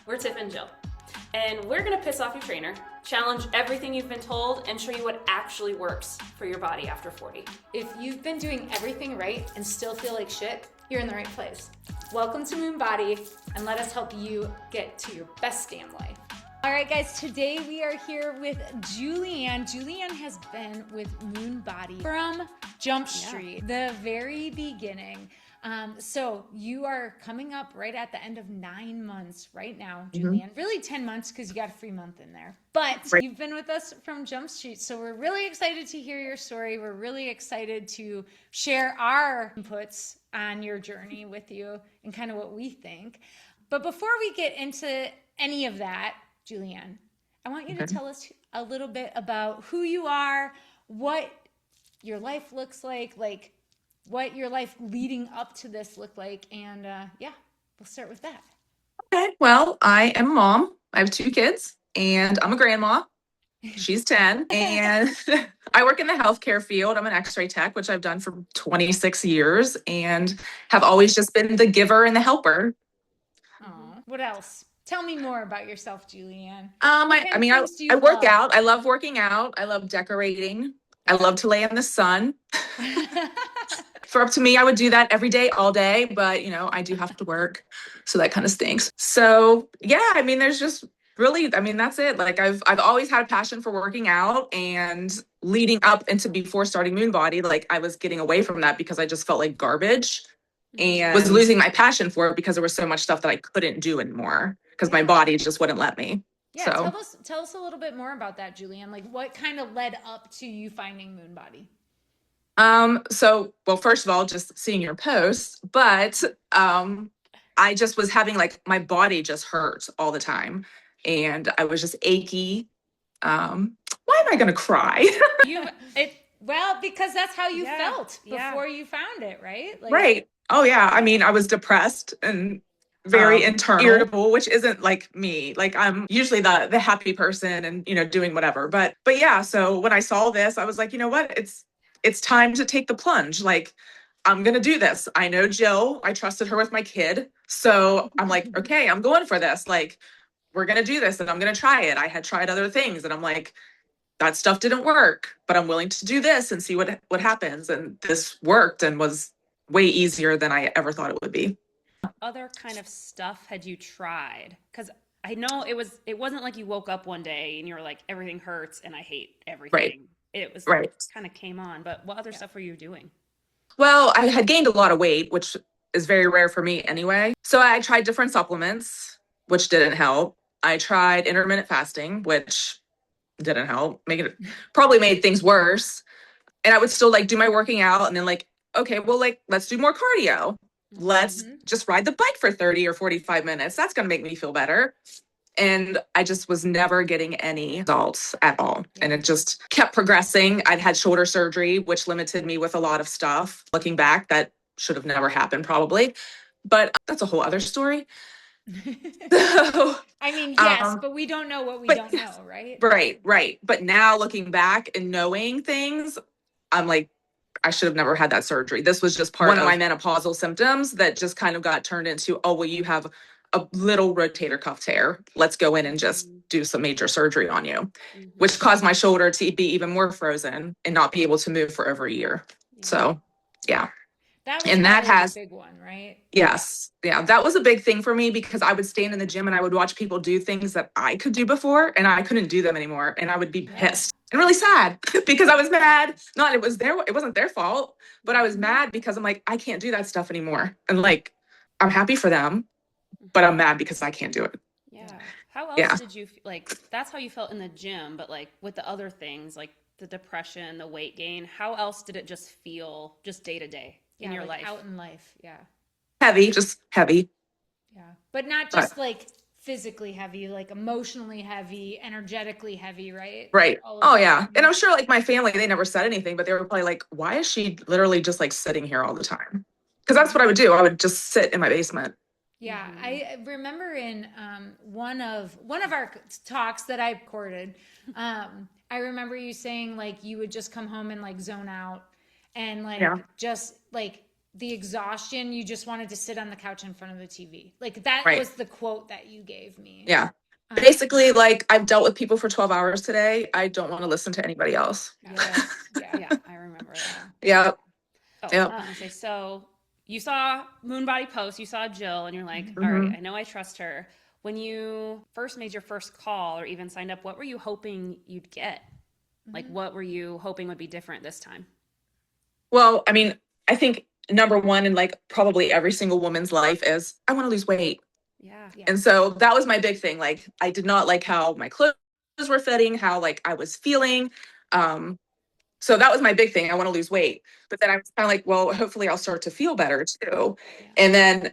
We're Tiff and Jill, and we're gonna piss off your trainer, challenge everything you've been told, and show you what actually works for your body after 40. If you've been doing everything right and still feel like shit, you're in the right place. Welcome to MoonBody, and let us help you get to your best damn life. All right, guys, today we are here with Julianne. Julianne has been with MoonBody from Jump Street, the very beginning. So you are coming up right at the end of 9 months right now, Julianne. Really 10 months because you got a free month in there. But you've been with us from Jump Street, so we're really excited to hear your story. We're really excited to share our inputs on your journey with you and kind of what we think. But before we get into any of that, Julianne, I want you to tell us a little bit about who you are, what your life looks like what your life leading up to this looked like. And we'll start with that. Okay, well, I am a mom. I have 2 kids and I'm a grandma. She's 10 and I work in the healthcare field. I'm an x-ray tech, which I've done for 26 years and have always just been the giver and the helper. Oh, what else? Tell me more about yourself, Julianne. I work out. I love working out. I love decorating. I love to lay in the sun. For up to me, I would do that every day, all day, but I do have to work. So that kind of stinks. So yeah, there's just really, that's it. Like I've always had a passion for working out, and leading up into before starting MoonBody, like I was getting away from that because I just felt like garbage and was losing my passion for it because there was so much stuff that I couldn't do anymore because my body just wouldn't let me. Yeah, so tell us a little bit more about that, Julianne. Like what kind of led up to you finding MoonBody? Well, first of all, just seeing your posts, but I just was having my body just hurt all the time and I was just achy. Why am I going to cry? Because that's how you felt before you found it, right? Right. Oh yeah. I was depressed and very internal, irritable, which isn't like me. Like I'm usually the happy person and, doing whatever. But yeah, so when I saw this, I was like, you know what? It's time to take the plunge. Like, I'm going to do this. I know Jill. I trusted her with my kid. So I'm like, okay, I'm going for this. Like, we're going to do this and I'm going to try it. I had tried other things and I'm like, that stuff didn't work, but I'm willing to do this and see what happens. And this worked and was way easier than I ever thought it would be. Other kind of stuff had you tried? Because I know it wasn't like you woke up one day and you were like, everything hurts and I hate everything. Right. It was kind of came on, but what other stuff were you doing? Well, I had gained a lot of weight, which is very rare for me anyway. So I tried different supplements, which didn't help. I tried intermittent fasting, which didn't help. Probably made things worse. And I would still do my working out and then okay, well, let's do more cardio. Let's just ride the bike for 30 or 45 minutes. That's going to make me feel better. And I just was never getting any results at all. And it just kept progressing. I'd had shoulder surgery, which limited me with a lot of stuff. Looking back, that should have never happened probably. But that's a whole other story. So, yes, but we don't know what we don't know, right? Right. But now looking back and knowing things, I'm like, I should have never had that surgery. This was just one of my menopausal symptoms that just kind of got turned into, oh, well, you have a little rotator cuff tear. Let's go in and just do some major surgery on you, which caused my shoulder to be even more frozen and not be able to move for over a year. So, yeah. That was a big one, right? Yes. Yeah. That was a big thing for me because I would stand in the gym and I would watch people do things that I could do before and I couldn't do them anymore. And I would be pissed and really sad because I was mad. It wasn't their fault, but I was mad because I'm like, I can't do that stuff anymore. And I'm happy for them, but I'm mad because I can't do it. Yeah. How else did you that's how you felt in the gym, but with the other things, like the depression, the weight gain, how else did it just feel just day to day in your life? Out in life. Yeah. Just heavy. Yeah. But not just physically heavy, emotionally heavy, energetically heavy, right? Right. Oh yeah. And I'm sure my family, they never said anything, but they were probably like, why is she literally just sitting here all the time? Because that's what I would do. I would just sit in my basement. Yeah, I remember in one of our talks that I recorded, I remember you saying you would just come home and zone out and just the exhaustion, you just wanted to sit on the couch in front of the TV. Like that Right. was the quote that you gave me. Yeah. Basically, like, I've dealt with people for 12 hours today. I don't want to listen to anybody else. Yes. Yeah, I remember that. Yeah. Oh, Yep. I was gonna say, so you saw MoonBody post, you saw Jill, and you're like, Mm-hmm. all right, I know I trust her. When you first made your first call or even signed up, what were you hoping you'd get? Like, what were you hoping would be different this time? Well, I mean, I think number one in like probably every single woman's life is I want to lose weight. Yeah. And so that was my big thing. Like, I did not like how my clothes were fitting, how like I was feeling. So that was my big thing. I want to lose weight. But then I was kind of like, well, hopefully I'll start to feel better too. And then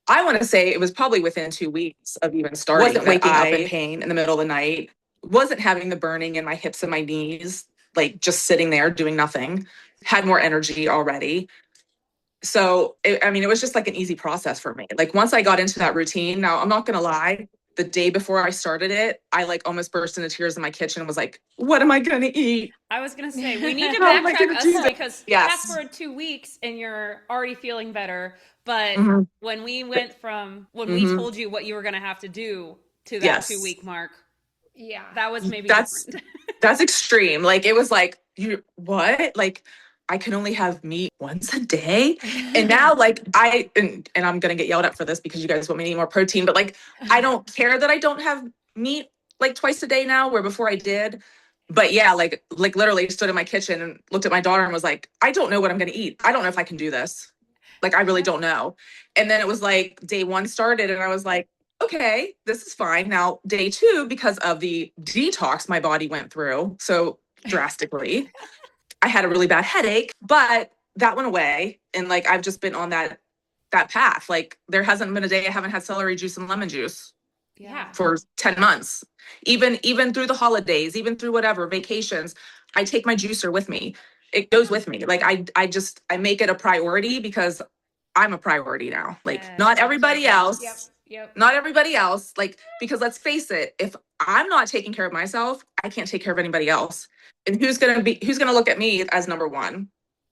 I want to say it was probably within 2 weeks of even starting. Wasn't waking up in pain in the middle of the night. Wasn't having the burning in my hips and my knees, like just sitting there doing nothing. Had more energy already. So, it was just like an easy process for me. Like once I got into that routine, now I'm not going to lie, the day before I started it, I like almost burst into tears in my kitchen and was like, what am I going to eat? I was going to say, we need to How am I backtrack gonna do us that? because Yes. fast forward 2 weeks and you're already feeling better. But Mhm. when we went from, when we Mhm. told you what you were going to have to do to that Yes. 2-week mark, Yeah. that was maybe That's different. that's extreme. Like it was like, you what? Like I can only have meat once a day. And now like and I'm gonna get yelled at for this because you guys want me to eat more protein, but like I don't care that I don't have meat like twice a day now, where before I did. But yeah, like literally stood in my kitchen and looked at my daughter and was like, I don't know what I'm gonna eat. I don't know if I can do this. Like I really don't know. And then it was like day one started and I was like, okay, this is fine. Now, day two, because of the detox my body went through so drastically, I had a really bad headache, but that went away. And like, I've just been on that path. Like there hasn't been a day I haven't had celery juice and lemon juice Yeah. for 10 months, even through the holidays, even through whatever vacations, I take my juicer with me. It goes with me. Like I make it a priority because I'm a priority now. Like Yes, not that's everybody right. else. Yep. Not everybody else. Like, because let's face it, if I'm not taking care of myself, I can't take care of anybody else. And who's gonna look at me as number one?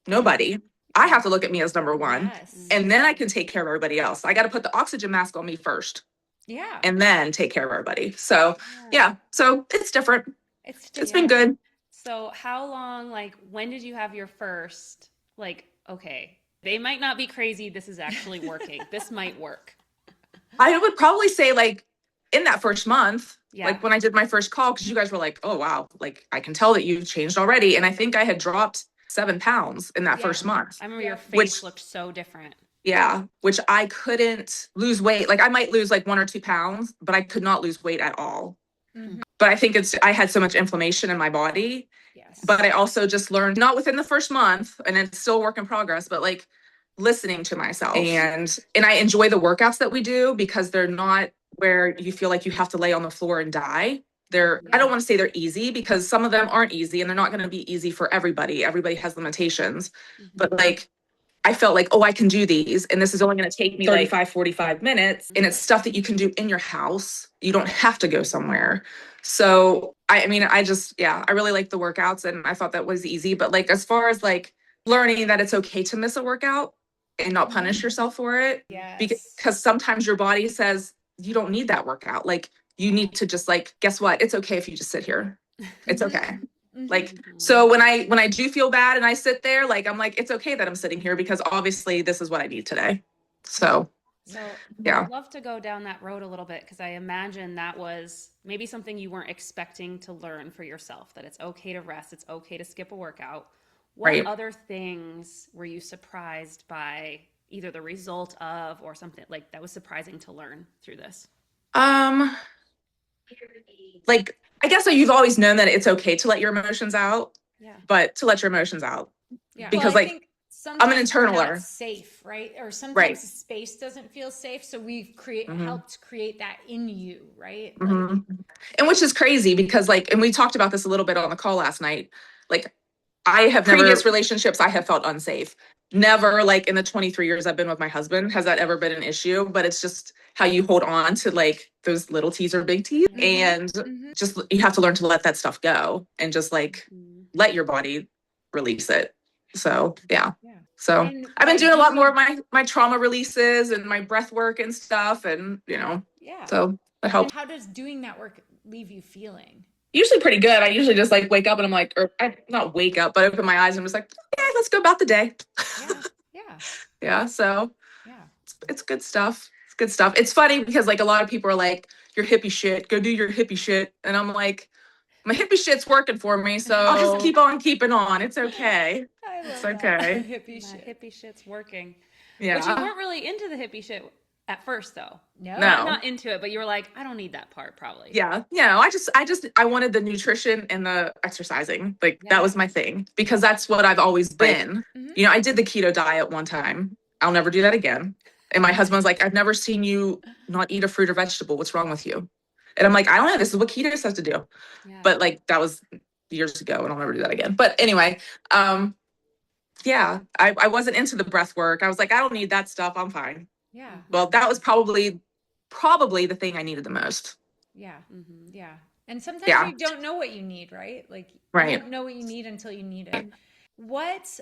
Nobody. I have to look at me as number one. Yes. And then I can take care of everybody else. I got to put the oxygen mask on me first Yeah. and then take care of everybody. So yeah, so it's different. It's been good. So how long, like, when did you have your first, like, okay, they might not be crazy, this is actually working. This might work. I would probably say like in that first month, Yeah. like when I did my first call, because you guys were like, oh wow, like I can tell that you've changed already. And I think I had dropped 7 pounds in that first month. I remember your face looked so different. Yeah, which I couldn't lose weight. Like I might lose like 1 or 2 pounds, but I could not lose weight at all. Mhm. But I think I had so much inflammation in my body. Yes. But I also just learned, not within the first month, and it's still a work in progress, but like listening to myself. And I enjoy the workouts that we do because they're not where you feel like you have to lay on the floor and die. I don't want to say they're easy because some of them aren't easy and they're not going to be easy for everybody. Everybody has limitations. But like, I felt like, oh, I can do these. And this is only going to take me 35, 45 minutes. And it's stuff that you can do in your house. You don't have to go somewhere. So, I really like the workouts and I thought that was easy. But like, as far as like learning that it's okay to miss a workout and not punish yourself for it. Yes. Because sometimes your body says, you don't need that workout. Like, you need to just like, guess what? It's okay if you just sit here. It's okay. Like, so when I do feel bad and I sit there, like, I'm like, it's okay that I'm sitting here because obviously this is what I need today. So yeah. I'd love to go down that road a little bit because I imagine that was maybe something you weren't expecting to learn for yourself, that it's okay to rest, it's okay to skip a workout. What other things were you surprised by, either the result of or something like that was surprising to learn through this? Like, I guess you've always known that it's okay to let your emotions out, but to let your emotions out. Yeah. Because well, I like, think I'm an internaler. Safe, right? Or sometimes the space doesn't feel safe. So we've helped create that in you, right? And which is crazy because like, and we talked about this a little bit on the call last night. Like, I have previous relationships, I have felt unsafe. Never, like in the 23 years I've been with my husband, has that ever been an issue, but it's just how you hold on to like those little T's or big T's. And just, you have to learn to let that stuff go and just like let your body release it. So yeah. So And I've been by doing a lot doing- more of my trauma releases and my breath work and stuff. And, Yeah. so that helps. And how does doing that work leave you feeling? Usually pretty good. I usually just like wake up and I'm like, or I not wake up, but open my eyes and I'm just like, okay, let's go about the day. Yeah. Yeah. Yeah. So Yeah. it's good stuff. It's good stuff. It's funny because like a lot of people are like, your hippie shit, go do your hippie shit. And I'm like, my hippie shit's working for me. So I'll just keep on keeping on. It's okay. I love It's that. okay. Hippie That shit. hippie shit's working. Yeah. But you weren't really into the hippie shit at first, though. No. Not into it, but you were like, I don't need that part, probably. Yeah. I wanted the nutrition and the exercising. Like Yeah. that was my thing because that's what I've always been. Mhm. I did the keto diet one time. I'll never do that again. And my husband's like, I've never seen you not eat a fruit or vegetable. What's wrong with you? And I'm like, I don't know. This is what keto says to do. Yeah. But like that was years ago and I'll never do that again. But anyway, yeah, I wasn't into the breath work. I was like, I don't need that stuff. I'm fine. Yeah. Well, that was probably the thing I needed the most. Yeah. Mhm. Yeah. And sometimes Yeah. you don't know what you need, right? Like Right. you don't know what you need until you need it. What's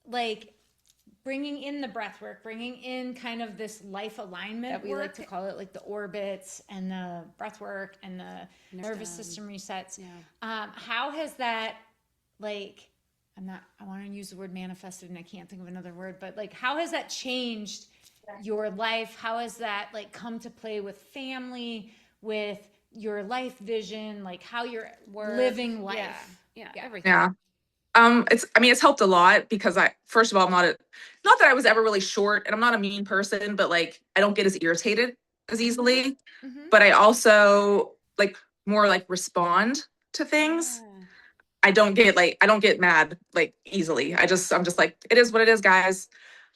like bringing in the breath work, bringing in kind of this life alignment that we like to call it, like the orbits and the breath work and the nervous system resets. Yeah. How has that like I want to use the word manifested and I can't think of another word, but like how has that changed your life? How has that like come to play with family, with your life vision, like how you're living life? Yeah. Everything. Yeah. It's helped a lot because first of all, not that I was ever really short and I'm not a mean person, but like I don't get as irritated as easily, Mhm. but I also like more like respond to things. Yeah. I don't get mad like easily. I'm just like, it is what it is, guys.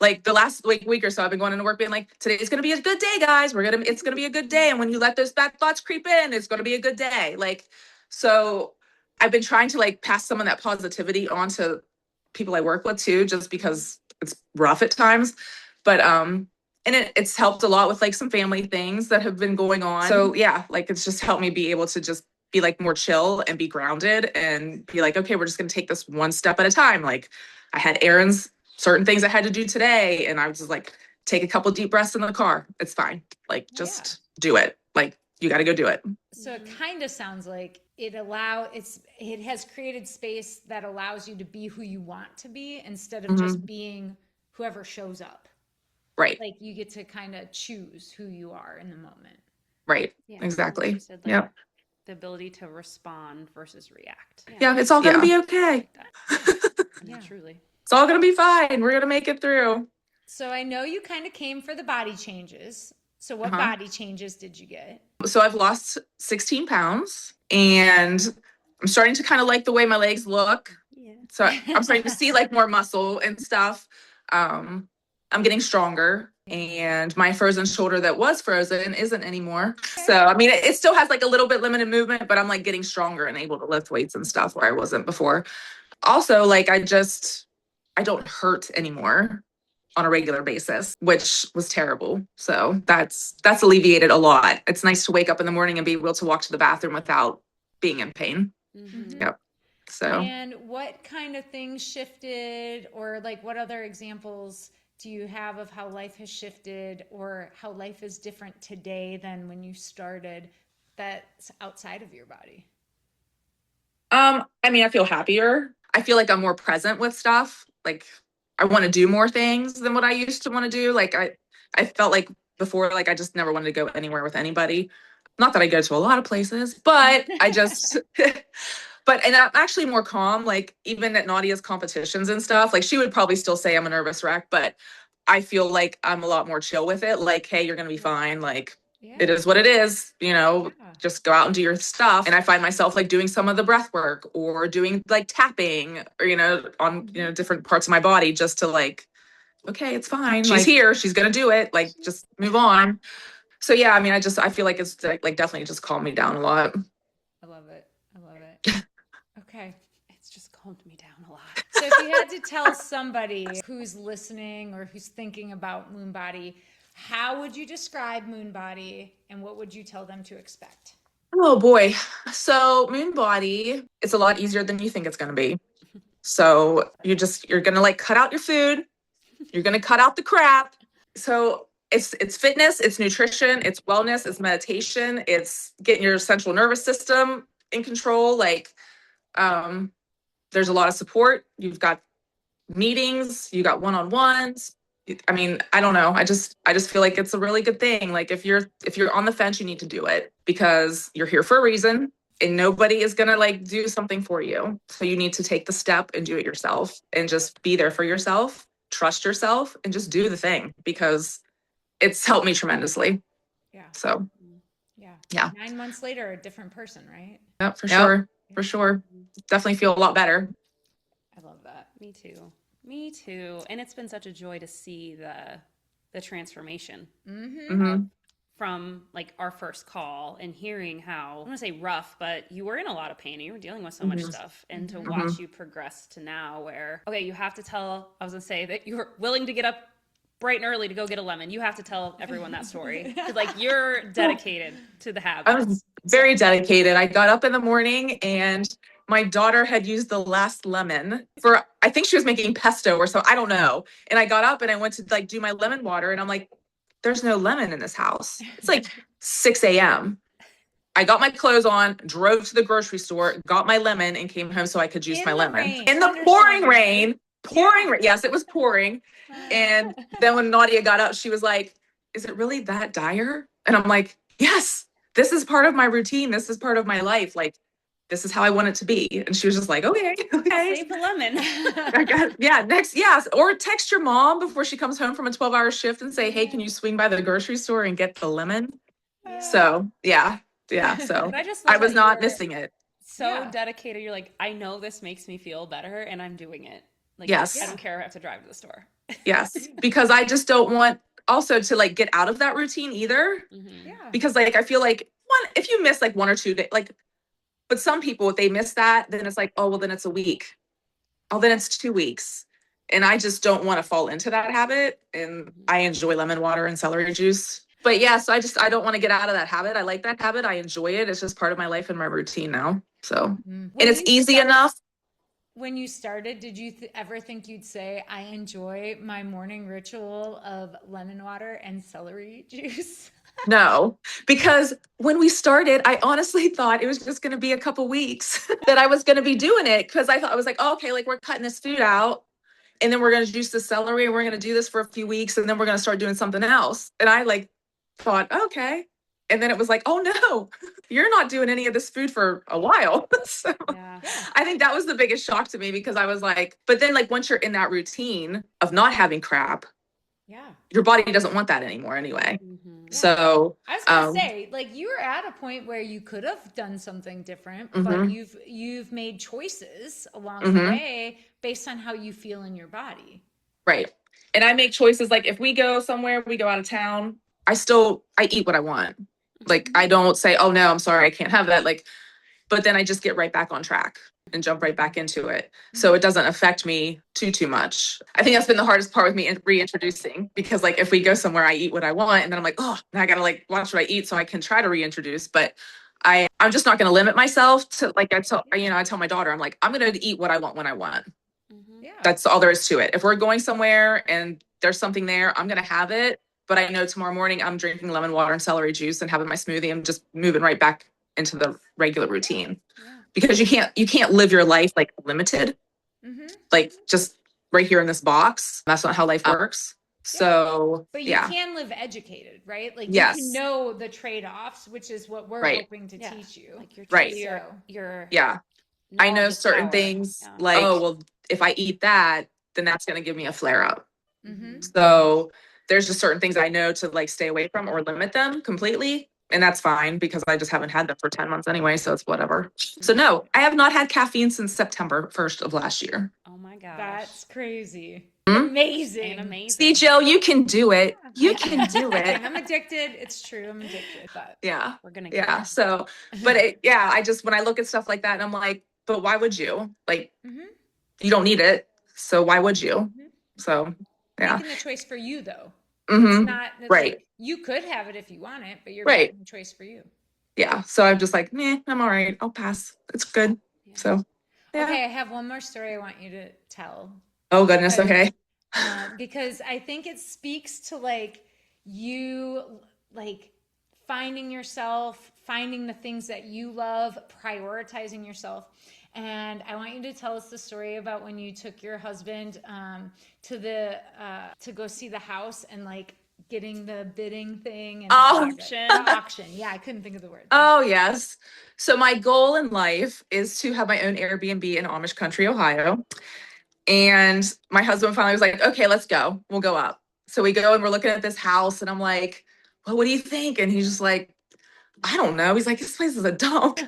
Like the last week or so, I've been going into work being like, today's gonna be a good day, guys. It's gonna be a good day. And when you let those bad thoughts creep in, it's gonna be a good day. Like, so I've been trying to like pass some of that positivity on to people I work with too, just because it's rough at times. But and it's helped a lot with like some family things that have been going on. So yeah, like it's just helped me be able to just be like more chill and be grounded and be like, okay, we're just gonna take this one step at a time. Like I had certain things I had to do today, and I was just like, take a couple deep breaths in the car. It's fine. Like just do it. Like you got to go do it. So it kind of sounds like it has created space that allows you to be who you want to be instead of just being whoever shows up. Right. Like you get to kind of choose who you are in the moment. Right. Yeah. Exactly. You said, like, Yep. The ability to respond versus react. Yeah. It's all going to be okay. Yeah. Truly. It's all going to be fine. We're going to make it through. So I know you kind of came for the body changes. So what body changes did you get? So I've lost 16 pounds and I'm starting to kind of like the way my legs look. Yeah. So I'm starting to see like more muscle and stuff. I'm getting stronger and my frozen shoulder that was frozen isn't anymore. So, I mean, it still has like a little bit limited movement, but I'm like getting stronger and able to lift weights and stuff where I wasn't before. Also, like I don't hurt anymore on a regular basis, which was terrible. So that's alleviated a lot. It's nice to wake up in the morning and be able to walk to the bathroom without being in pain. Mm-hmm. Yep. So. And what kind of things shifted, or like what other examples do you have of how life has shifted or how life is different today than when you started that's outside of your body? I mean, I feel happier. I feel like I'm more present with stuff. Like I want to do more things than what I used to want to do. Like I felt like before, like I just never wanted to go anywhere with anybody. Not that I go to a lot of places, but I just, and I'm actually more calm. Like even at Nadia's competitions and stuff, like she would probably still say I'm a nervous wreck, but I feel like I'm a lot more chill with it. Like, hey, you're going to be fine. Like it is what it is, just go out and do your stuff. And I find myself like doing some of the breath work or doing like tapping or, on, different parts of my body just to like, okay, it's fine. She's here. She's going to do it. Like, just move on. So, yeah, I mean, I feel like it's like definitely just calmed me down a lot. I love it. Okay. It's just calmed me down a lot. So if you had to tell somebody who's listening or who's thinking about MoonBody, how would you describe MoonBody and what would you tell them to expect? Oh boy. So MoonBody, it's a lot easier than you think it's going to be. So you're going to like cut out your food. You're going to cut out the crap. So it's fitness, it's nutrition, it's wellness, it's meditation, it's getting your central nervous system in control. Like, there's a lot of support. You've got meetings, you got one-on-ones. I mean, I don't know. I just feel like it's a really good thing. Like if you're on the fence, you need to do it because you're here for a reason and nobody is going to like do something for you. So you need to take the step and do it yourself and just be there for yourself, trust yourself and just do the thing because it's helped me tremendously. Yeah. So yeah. 9 months later, a different person, right? Yep, for sure. For sure. Definitely feel a lot better. I love that. Me too. Me too. And it's been such a joy to see the transformation from like our first call and hearing how, I don't want to say rough, but you were in a lot of pain. You were dealing with so much stuff. And to watch you progress to now where, okay, you have to tell, I was going to say that you were willing to get up bright and early to go get a lemon. You have to tell everyone that story. Like you're dedicated to the habits. I was very dedicated. I got up in the morning and my daughter had used the last lemon for, I think she was making pesto or so, I don't know. And I got up and I went to like do my lemon water and I'm like, there's no lemon in this house. It's like 6 a.m. I got my clothes on, drove to the grocery store, got my lemon and came home so I could juice my lemon. In the pouring rain. Yes, it was pouring. And then when Nadia got up, she was like, is it really that dire? And I'm like, yes, this is part of my routine. This is part of my life. Like, this is how I want it to be. And she was just like, okay. Save the lemon. Yes. Or text your mom before she comes home from a 12-hour shift and say, hey, can you swing by the grocery store and get the lemon? So, yeah. So I was not missing it. So dedicated. You're like, I know this makes me feel better and I'm doing it. Like, yes. I don't care if I have to drive to the store. Yes. Because I just don't want also to like get out of that routine either. Because like, I feel like if you miss like 1 or 2 days, like, but some people, if they miss that, then it's like, oh, well, then it's a week. Oh, then it's 2 weeks. And I just don't want to fall into that habit. And I enjoy lemon water and celery juice. But yeah, so I don't want to get out of that habit. I like that habit. I enjoy it. It's just part of my life and my routine now. So, and it's easy enough. When you started, did you ever think you'd say, I enjoy my morning ritual of lemon water and celery juice? No, because when we started, I honestly thought it was just going to be a couple weeks that I was going to be doing it. Because I was like, oh, okay, like we're cutting this food out and then we're going to juice the celery and we're going to do this for a few weeks and then we're going to start doing something else. And I like thought, okay. And then it was like, oh no, you're not doing any of this food for a while. So I think that was the biggest shock to me because I was like, but then like once you're in that routine of not having crap, your body doesn't want that anymore anyway. So I was gonna say, like you were at a point where you could have done something different, but you've made choices along the way based on how you feel in your body. Right. And I make choices like if we go somewhere, we go out of town, I eat what I want. Like I don't say, oh no, I'm sorry, I can't have that. Like, but then I just get right back on track and jump right back into it. So it doesn't affect me too much. I think that's been the hardest part with me reintroducing because like if we go somewhere, I eat what I want and then I'm like, oh, now I gotta like watch what I eat so I can try to reintroduce. But I'm just not gonna limit myself to like I tell my daughter, I'm like, I'm gonna eat what I want when I want. That's all there is to it. If we're going somewhere and there's something there, I'm gonna have it. But I know tomorrow morning I'm drinking lemon water and celery juice and having my smoothie. I'm just moving right back into the regular routine because you can't live your life like limited, like just right here in this box. That's not how life works. So, but you can live educated, right? Like you can know the trade-offs, which is what we're hoping to teach you. Like your I know certain things like, oh, well, if I eat that, then that's going to give me a flare up. So there's just certain things I know to like stay away from or limit them completely. And that's fine because I just haven't had them for 10 months anyway. So it's whatever. So no, I have not had caffeine since September 1st of last year. Oh my gosh. That's crazy. Amazing. See, Jill, you can do it. You can do it. I'm addicted. It's true. I'm addicted. But we're going to So, but I just, when I look at stuff like that and I'm like, but why would you? Like, you don't need it. So why would you? So, making the choice for you though. It's not like, you could have it if you want it, but you're making the choice for you. Yeah. So I'm just like, I'm all right. I'll pass. It's good. So okay, I have one more story I want you to tell. Oh goodness. Okay. Because I think it speaks to like you like finding yourself, finding the things that you love, prioritizing yourself. And I want you to tell us the story about when you took your husband to go see the house and like getting the bidding thing and Oh, the auction. Yeah, I couldn't think of the word. oh yes. So my goal in life is to have my own Airbnb in Amish country, Ohio. And my husband finally was like, okay, let's go. We'll go up. So we go and we're looking at this house and I'm like, well, what do you think? And he's just like, I don't know. He's like, this place is a dump.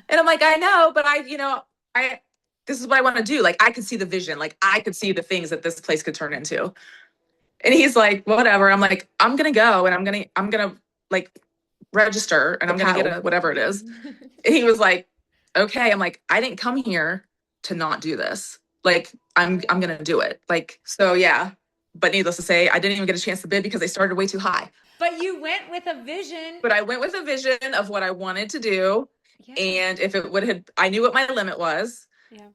And I'm like, I know, but this is what I want to do. Like, I could see the vision. Like, I could see the things that this place could turn into. And he's like, whatever. I'm like, I'm going to go and I'm going to like register and I'm going to get a whatever it is. And he was like, okay. I'm like, I didn't come here to not do this. Like, I'm going to do it. Like, so yeah. But needless to say, I didn't even get a chance to bid because they started way too high. But you went with a vision. But I went with a vision of what I wanted to do. Yeah. And if it would have, I knew what my limit was. Yeah.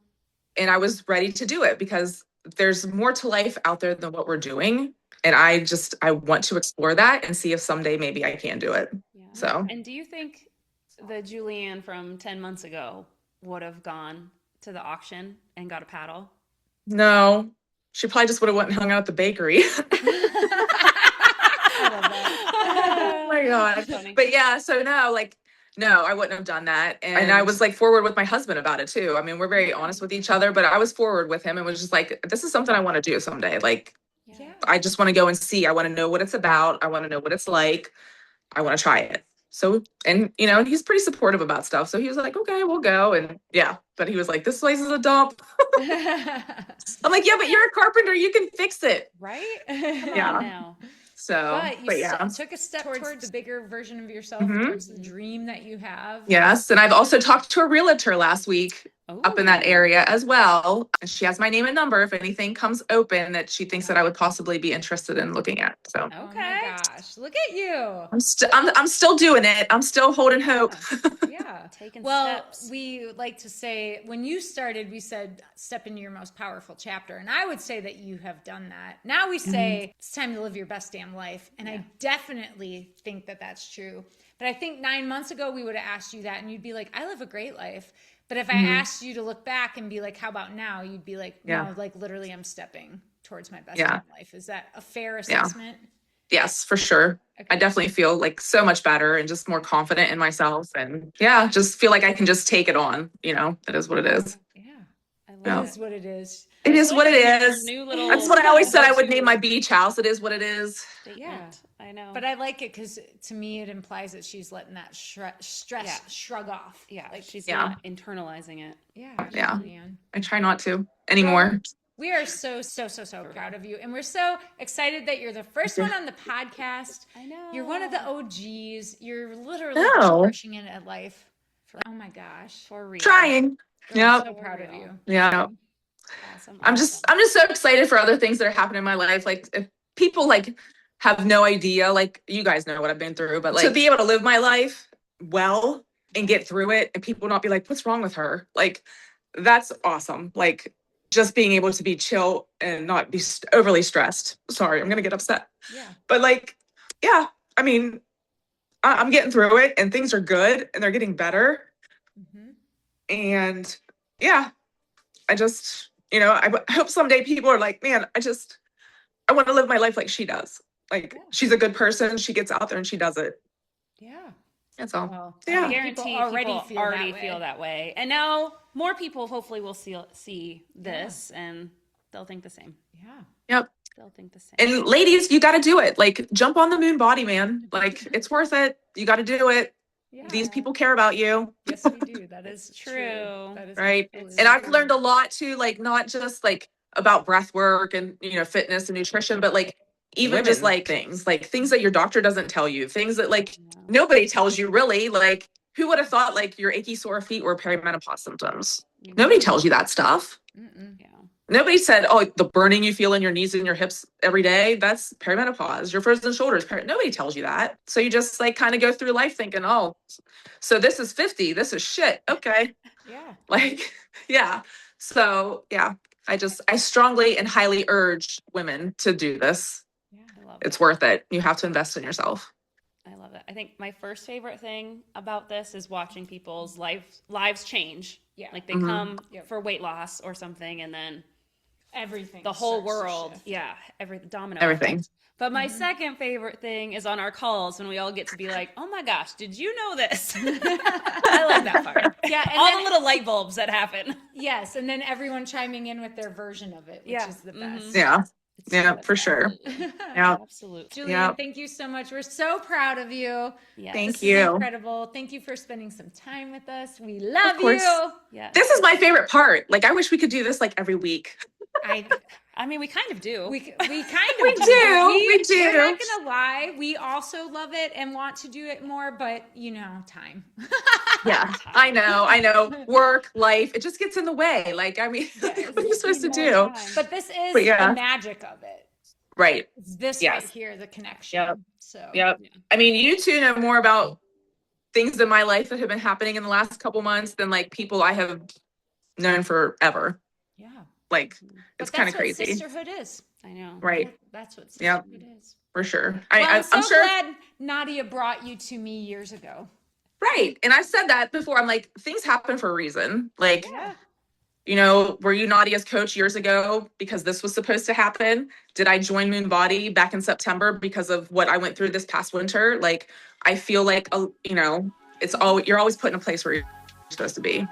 And I was ready to do it because there's more to life out there than what we're doing. And I want to explore that and see if someday maybe I can do it. Yeah. So. And do you think the Julianne from 10 months ago would have gone to the auction and got a paddle? No. She probably just would have went and hung out at the bakery. I love that. Oh my God. But yeah, so no, I wouldn't have done that. And I was like forward with my husband about it too. I mean, we're very honest with each other, but I was forward with him and was just like, this is something I want to do someday. Like, yeah. I just want to go and see. I want to know what it's about. I want to know what it's like. I want to try it. So, and he's pretty supportive about stuff. So he was like, okay, we'll go. And yeah, but he was like, this place is a dump. I'm like, yeah, but you're a carpenter. You can fix it. Right? Come on now. So, but you took a step towards the bigger version of yourself, towards the dream that you have. Yes. And I've also talked to a realtor last week up in that area as well. And she has my name and number if anything comes open that she thinks that I would possibly be interested in looking at. So, okay. Oh my gosh, look at you. I'm still doing it. I'm still holding hope. Yeah. Taking steps. We like to say when you started, we said step into your most powerful chapter. And I would say that you have done that. Now we say it's time to live your best damn life. And I definitely think that that's true. But I think 9 months ago, we would have asked you that and you'd be like, I live a great life. But if I asked you to look back and be like, how about now? You'd be like, no, like literally I'm stepping towards my best damn life. Is that a fair assessment? Yeah. Yes, for sure. Okay. I definitely feel like so much better and just more confident in myself. And just feel like I can just take it on. It is what it is. Yeah. I love it. Is what it is. It is what it is. That's what I always said I would name my beach house. It is what it is. Yeah, I know. But I like it because to me it implies that she's letting that stress shrug off. Yeah, like she's not internalizing it. Yeah. I try not to anymore. We are so proud of you. And we're so excited that you're the first one on the podcast. I know. You're one of the OGs. You're literally crushing it at life. Oh my gosh. For real. Trying. I'm so proud of you. Yeah. Awesome. I'm just so excited for other things that are happening in my life. Like if people have no idea, like you guys know what I've been through, but to be able to live my life well and get through it and people not be like, what's wrong with her? Like, that's awesome. Like just being able to be chill and not be overly stressed. Sorry, I'm going to get upset. Yeah. But I mean, I'm getting through it and things are good and they're getting better. And I just, I hope someday people are like, man, I want to live my life like she does. Like she's a good person. She gets out there and she does it. Yeah. That's all. Well, I guarantee people already feel that way. And now more people hopefully will see this and they'll think the same. Yeah. Yep. They'll think the same. And ladies, you got to do it. Like jump on the MoonBody, man. Like it's worth it. You got to do it. Yeah. These people care about you. Yes, we do. That is true. That is right. And I've learned a lot too, like not just like about breath work and, fitness and nutrition, but like even just like things that your doctor doesn't tell you, things that like nobody tells you really. Like who would have thought like your achy sore feet were perimenopause symptoms? Nobody tells you that stuff. Yeah. Nobody said, oh, the burning you feel in your knees and your hips every day, that's perimenopause. Your frozen shoulders, nobody tells you that. So you just like kind of go through life thinking, oh, so this is 50. This is shit. Okay. Yeah. Like, yeah. So, yeah, I strongly and highly urge women to do this. Yeah, I love It's it. worth it. You have to invest in yourself. I love it. I think my first favorite thing about this is watching people's lives change. Yeah. Like they Mhm. come for weight loss or something, and then Everything. the whole starts to world, shift. yeah, every domino Everything. effect. But my second favorite thing is on our calls when we all get to be like, "Oh my gosh, did you know this?" I like that part. Yeah, and all then- the little light bulbs that happen. Yes, and then everyone chiming in with their version of it, which Yeah. is the Mhm. best. Yeah. It's Yeah, so for good. sure. Absolutely. Yeah. Absolutely. Julianne, Yeah. thank you so much. We're so proud of you. Yes. Thank This you. is incredible. Thank you for spending some time with us. We love course. you. Yes. This is my favorite part. Like, I wish we could do this like every week. I mean, we kind of do. We kind of We do. we do. We're not gonna lie. We also love it and want to do it more, but time. Yeah, I know. Work, life, it just gets in the way. Like, I mean, Yes. what are you supposed to More do? time. But this is But yeah. the magic of it. Right. It's this Yes. right here, the connection. Yep. So Yep. Yeah. I mean, you two know more about things in my life that have been happening in the last couple months than like people I have known forever. yeah. Like, But it's that's kind of what crazy. sisterhood is. I know. Right. That's what Yep. sisterhood is. For sure. Well, I'm so I'm sure. glad Nadia brought you to me years ago. Right. And I've said that before. I'm like, things happen for a reason. Like, Yeah. were you Nadia's coach years ago because this was supposed to happen? Did I join MoonBody back in September because of what I went through this past winter? Like, I feel like, you're always put in a place where you're supposed to be.